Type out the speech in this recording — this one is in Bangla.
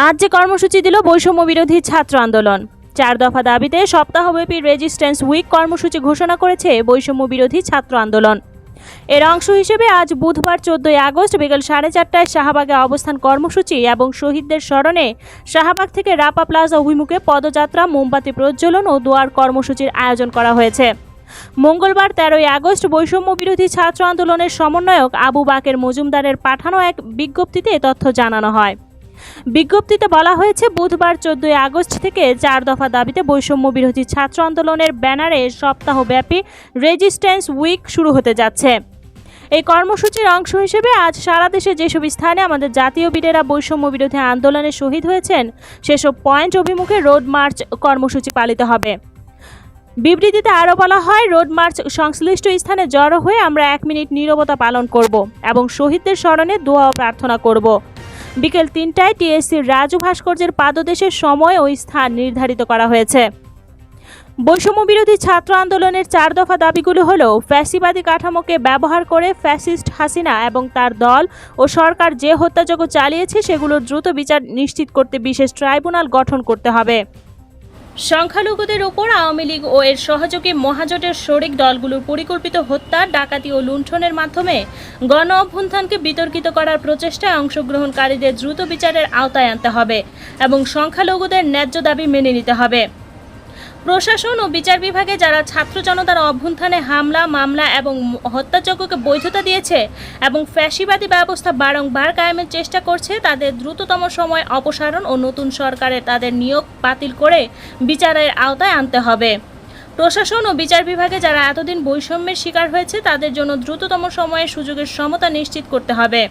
আজ যে কর্মসূচি দিল বৈষম্য বিরোধী ছাত্র আন্দোলন। 4 দফা দাবিতে সপ্তাহব্যাপী রেজিস্ট্যান্স উইক কর্মসূচি ঘোষণা করেছে বৈষম্য বিরোধী ছাত্র আন্দোলন। এর অংশ হিসেবে আজ বুধবার 14 আগস্ট বিকেল 4:30টায় শাহবাগে অবস্থান কর্মসূচি এবং শহীদদের স্মরণে শাহবাগ থেকে রাপা প্লাজা অভিমুখে পদযাত্রা, মোমবাতি প্রজ্বলন ও দোয়ার কর্মসূচির আয়োজন করা হয়েছে। মঙ্গলবার 13 আগস্ট বৈষম্য বিরোধী ছাত্র আন্দোলনের সমন্বয়ক আবু বাকের মজুমদারের পাঠানো এক বিজ্ঞপ্তিতে এ তথ্য জানানো হয়। বিজ্ঞপ্তিতে বলা হয়েছে, বুধবার 14 আগস্ট থেকে 4 দফা দাবিতে বৈষম্য বিরোধী ছাত্র আন্দোলনের ব্যানারে সপ্তাহব্যাপী রেজিস্ট্যান্স উইক শুরু হতে যাচ্ছে। এই কর্মসূচির অংশ হিসেবে আজ সারা দেশে যেসব স্থানে আমাদের জাতীয় বীরেরা বৈষম্য বিরোধী আন্দোলনে শহীদ হয়েছেন সেসব পয়েন্ট অভিমুখে রোড মার্চ কর্মসূচি পালিত হবে। বিবৃতিতে আরও বলা হয়, রোড মার্চ সংশ্লিষ্ট স্থানে জড়ো হয়ে আমরা 1 মিনিট নীরবতা পালন করব এবং শহীদদের স্মরণে দোয়া ও প্রার্থনা করব। বিকেল 3টায় টিএসসির রাজু ভাস্কর্যের পাদদেশের সময় ও স্থান নির্ধারিত করা হয়েছে। বৈষম্য বিরোধী ছাত্র আন্দোলনের 4 দফা দাবিগুলো হল, ফ্যাসিবাদী কাঠামোকে ব্যবহার করে ফ্যাসিস্ট হাসিনা এবং তার দল ও সরকার যে হত্যাযজ্ঞ চালিয়েছে সেগুলোর দ্রুত বিচার নিশ্চিত করতে বিশেষ ট্রাইব্যুনাল গঠন করতে হবে। সংখ্যালঘুদের ওপর আওয়ামী লীগ ও এর সহযোগী মহাজোটের শরিক দলগুলোর পরিকল্পিত হত্যা, ডাকাতি ও লুণ্ঠনের মাধ্যমে গণ অভ্যুত্থানকে বিতর্কিত করার প্রচেষ্টায় অংশগ্রহণকারীদের দ্রুত বিচারের আওতায় আনতে হবে এবং সংখ্যালঘুদের ন্যায্য দাবি মেনে নিতে হবে। প্রশাসন ও বিচার বিভাগে যারা ছাত্র জনতার অভ্যুত্থানে হামলা, মামলা এবং হত্যাযজ্ঞকে বৈধতা দিয়েছে এবং ফ্যাসিবাদী ব্যবস্থা বারংবার কায়েমের চেষ্টা করছে, তাদের দ্রুততম সময় অপসারণ ও নতুন সরকারের তাদের নিয়োগ বাতিল করে বিচারের আওতায় আনতে হবে। প্রশাসন ও বিচার বিভাগে যারা এতদিন বৈষম্যের শিকার হয়েছে তাদের জন্য দ্রুততম সময়ে সুযোগের সমতা নিশ্চিত করতে হবে।